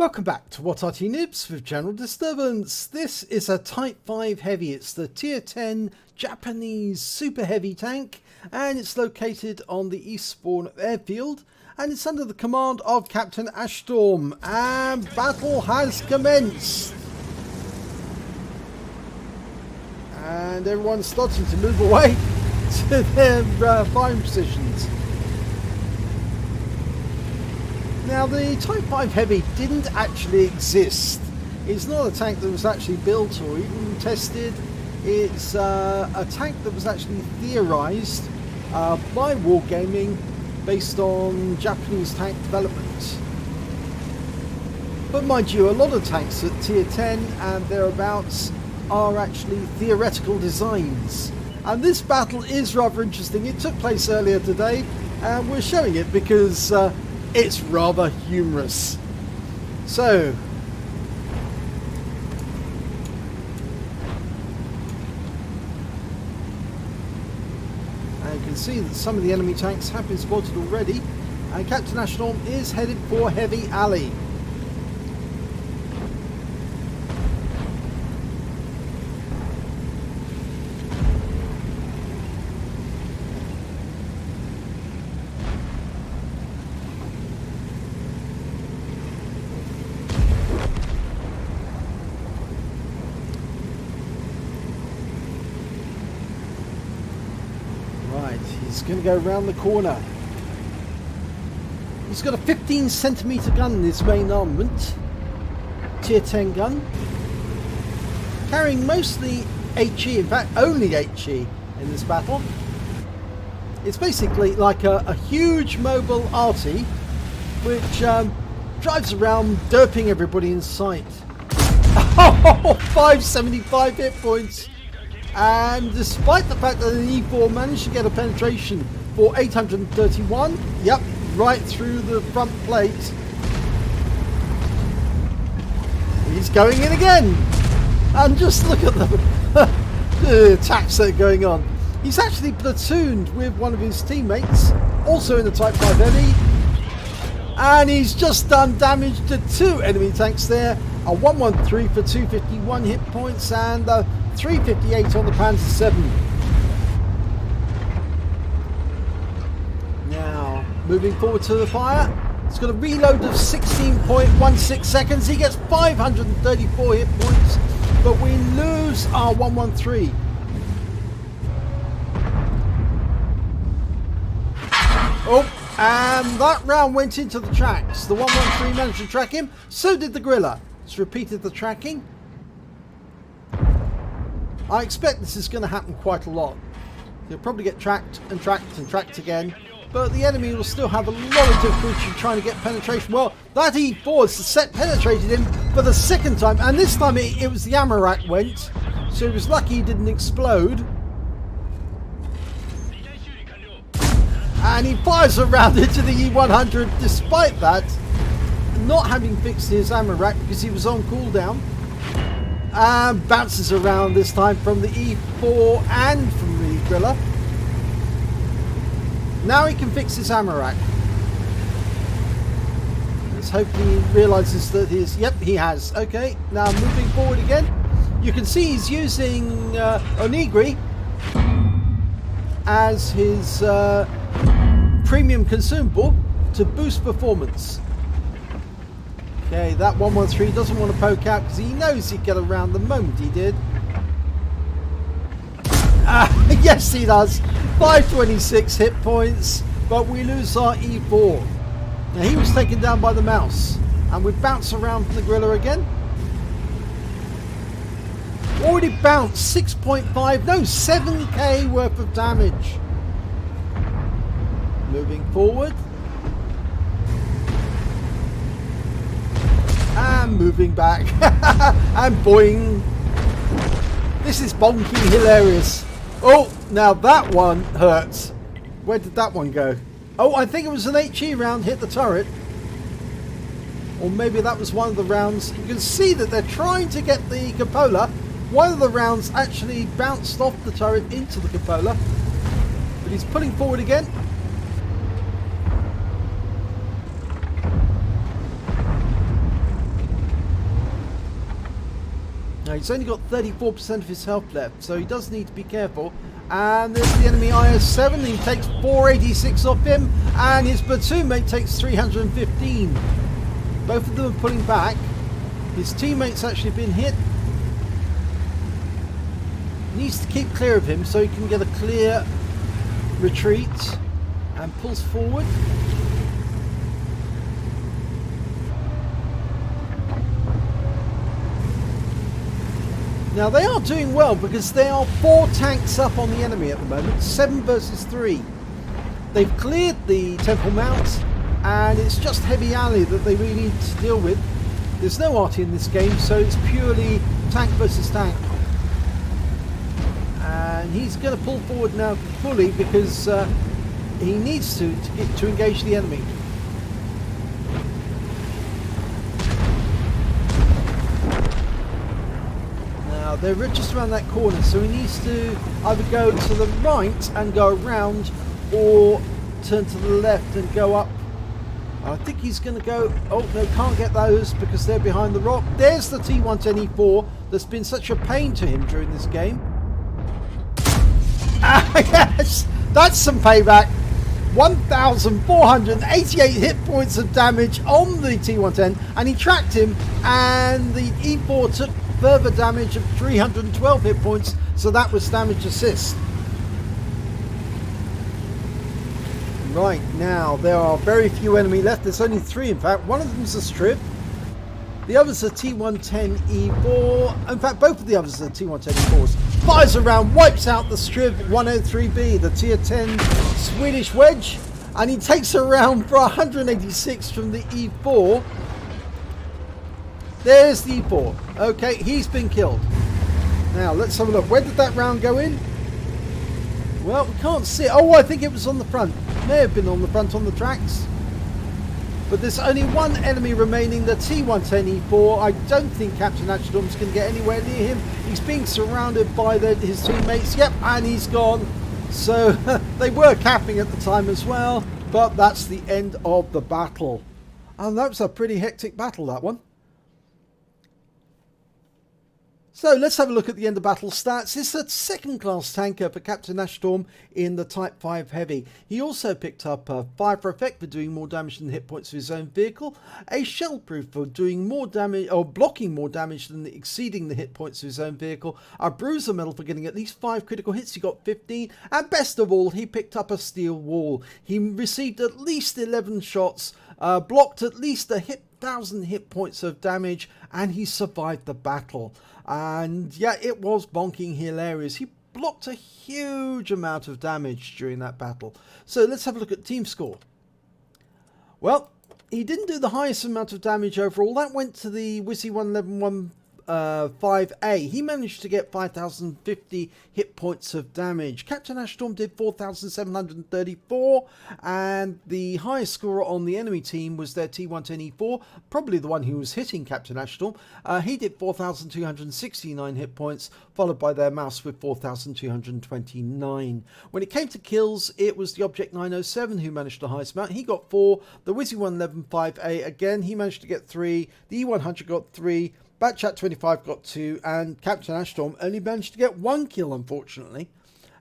Welcome back to What Arty Noobs with General Disturbance. This is a Type 5 Heavy. It's the Tier 10 Japanese Super Heavy tank, and it's located on the east spawn of Airfield, and it's under the command of Captain Ashstorm, and battle has commenced. And everyone's starting to move away to their firing positions. Now, the Type 5 Heavy didn't actually exist. It's not a tank that was actually built or even tested. It's a tank that was actually theorized by Wargaming based on Japanese tank development. But mind you, a lot of tanks at Tier 10 and thereabouts are actually theoretical designs. And this battle is rather interesting. It took place earlier today, and we're showing it because it's rather humorous. So, and you can see that some of the enemy tanks have been spotted already, and Captain Ashstorm is headed for Heavy Alley. He's going to go around the corner. He's got a 15cm gun in his main armament, Tier 10 gun, carrying mostly HE, in fact only HE in this battle. It's basically like a huge mobile Arty which drives around derping everybody in sight. 575 hit points. And despite the fact that an E4 managed to get a penetration for 831, yep, right through the front plate, he's going in again. And just look at the attacks that are going on. He's actually platooned with one of his teammates, also in the Type 5 Heavy, and he's just done damage to two enemy tanks there. A 113 for 251 hit points and 358 on the Panzer 7. Now, moving forward to the fire. It's got a reload of 16.16 seconds. He gets 534 hit points, but we lose our 113. Oh, and that round went into the tracks. The 113 managed to track him, so did the Griller. It's repeated the tracking. I expect this is going to happen quite a lot. He'll probably get tracked and tracked and tracked again, but the enemy will still have a lot of difficulty trying to get penetration. Well, that E4 set penetrated him for the second time, and this time it was the ammo rack went, so he was lucky he didn't explode. And he fires around into the E100 despite that, not having fixed his ammo rack because he was on cooldown. And bounces around this time from the E4 and from the Griller. Now he can fix his ammo rack. Let's hope he realizes that his... Yep, he has. Okay, now moving forward again. You can see he's using Onigiri as his premium consumable to boost performance. Okay, that 113 doesn't want to poke out because he knows he'd get around the moment he did. Yes, he does. 526 hit points, but we lose our E4. Now, he was taken down by the mouse, and we bounce around from the Griller again. Already bounced 6.5, no, 7k worth of damage. Moving forward. And moving back. And boing. This is bonky hilarious. Oh, now that one hurts. Where did that one go? Oh, I think it was an HE round hit the turret. Or maybe that was one of the rounds. You can see that they're trying to get the cupola. One of the rounds actually bounced off the turret into the cupola. But he's pulling forward again. He's only got 34% of his health left, so he does need to be careful. And there's the enemy IS-7. He takes 486 off him, and his platoon mate takes 315. Both of them are pulling back. His teammate's actually been hit. Needs to keep clear of him so he can get a clear retreat, and pulls forward. Now they are doing well because there are 4 tanks up on the enemy at the moment, 7 versus 3. They've cleared the Temple Mount, and it's just Heavy Alley that they really need to deal with. There's no Arty in this game, so it's purely tank versus tank. And he's going to pull forward now fully because he needs to engage the enemy. Now they're just around that corner, so he needs to either go to the right and go around, or turn to the left and go up. I think he's going to go... Oh, no, can't get those because they're behind the rock. There's the T110E4 that's been such a pain to him during this game. Yes, that's some payback. 1,488 hit points of damage on the T110, and he tracked him, and the E4 took further damage of 312 hit points, so that was damage assist. Right, now there are very few enemy left. There's only 3 in fact. One of them's a strip. The others are T110E4. In fact, both of the others are T110E4s. Fires around, wipes out the strip 103B, the tier 10 Swedish wedge, and he takes a round for 186 from the E4. There's the E4. Okay, he's been killed. Now let's have a look. Where did that round go in? Well, we can't see it. Oh, I think it was on the front. May have been on the front on the tracks. But there's only one enemy remaining, the T110E4. I don't think Captain Ashdom's going to get anywhere near him. He's being surrounded by his teammates. Yep, and he's gone. So they were capping at the time as well. But that's the end of the battle. And that was a pretty hectic battle, that one. So let's have a look at the end of battle stats. It's a second class tanker for Captain Ashtorm in the Type 5 Heavy. He also picked up a fire for effect for doing more damage than the hit points of his own vehicle, a shell proof for doing more damage or blocking more damage than exceeding the hit points of his own vehicle, a bruiser medal for getting at least 5 critical hits. He got 15, and best of all, he picked up a steel wall. He received at least 11 shots, blocked at least 1,000 hit points of damage, and he survived the battle. And yeah, it was bonking hilarious. He blocked a huge amount of damage during that battle. So let's have a look at team score. Well, he didn't do the highest amount of damage overall. That went to the Wizzy 111-5A. He managed to get 5,050 hit points of damage. Captain Ashtorm did 4,734, and the highest scorer on the enemy team was their T110E4, probably the one who was hitting Captain Ashtorm. He did 4,269 hit points, followed by their mouse with 4,229. When it came to kills, it was the Object 907 who managed the highest amount. He got 4. The Wizzy 111-5A, again, he managed to get 3. The E100 got 3. Batchat 25 got 2, and Captain Ashtorm only managed to get 1 kill, unfortunately.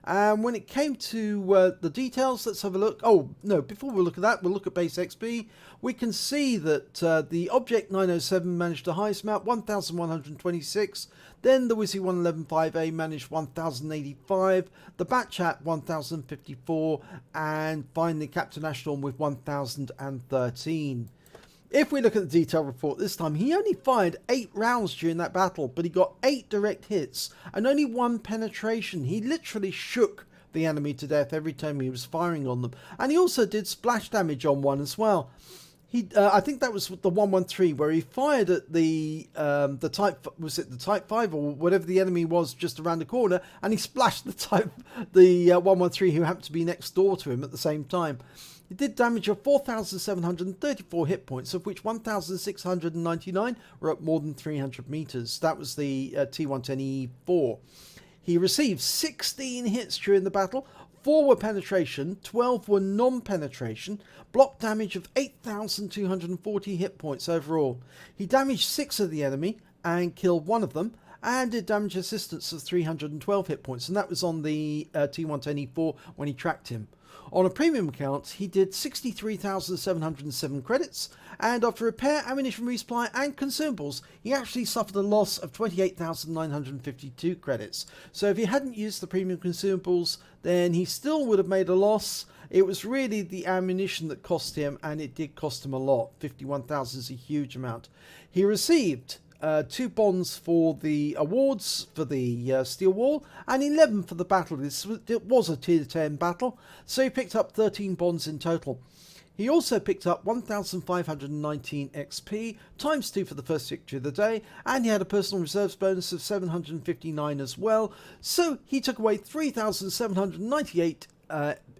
And when it came to the details, let's have a look. Oh, no, before we look at that, we'll look at base XP. We can see that the Object 907 managed the highest amount, 1,126. Then the Wizzy 111-5A managed 1,085. The Batchat 1,054. And finally, Captain Ashtorm with 1,013. If we look at the detail report this time, he only fired 8 rounds during that battle, but he got 8 direct hits and only 1 penetration. He literally shook the enemy to death every time he was firing on them. And he also did splash damage on one as well. I think that was the 113 where he fired at the Type 5 or whatever the enemy was just around the corner, and he splashed the 113 who happened to be next door to him at the same time. It did damage of 4,734 hit points, of which 1,699 were up more than 300 meters. That was the T110E4. He received 16 hits during the battle. 4 were penetration, 12 were non-penetration, block damage of 8,240 hit points overall. He damaged 6 of the enemy and killed 1 of them, and did damage assistance of 312 hit points, and that was on the T110E4 when he tracked him. On a premium account, he did 63,707 credits, and after repair, ammunition resupply and consumables, he actually suffered a loss of 28,952 credits. So if he hadn't used the premium consumables, then he still would have made a loss. It was really the ammunition that cost him, and it did cost him a lot. 51,000 is a huge amount. He received 2 bonds for the awards for the steel wall and 11 for the battle. It was a tier 10 battle, so he picked up 13 bonds in total. He also picked up 1,519 XP, times 2 for the first victory of the day, and he had a personal reserves bonus of 759 as well, so he took away 3,798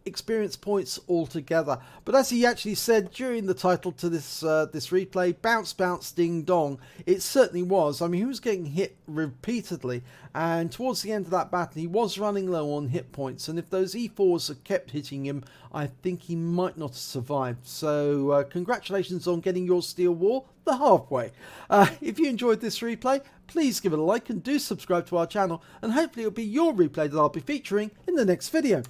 experience points altogether. But as he actually said during the title to this this replay, bounce bounce ding dong, it certainly was. I mean, he was getting hit repeatedly, and towards the end of that battle he was running low on hit points, and if those E4s had kept hitting him, I think he might not have survived. So congratulations on getting your steel wall the halfway. If you enjoyed this replay, please give it a like and do subscribe to our channel, and hopefully it'll be your replay that I'll be featuring in the next video.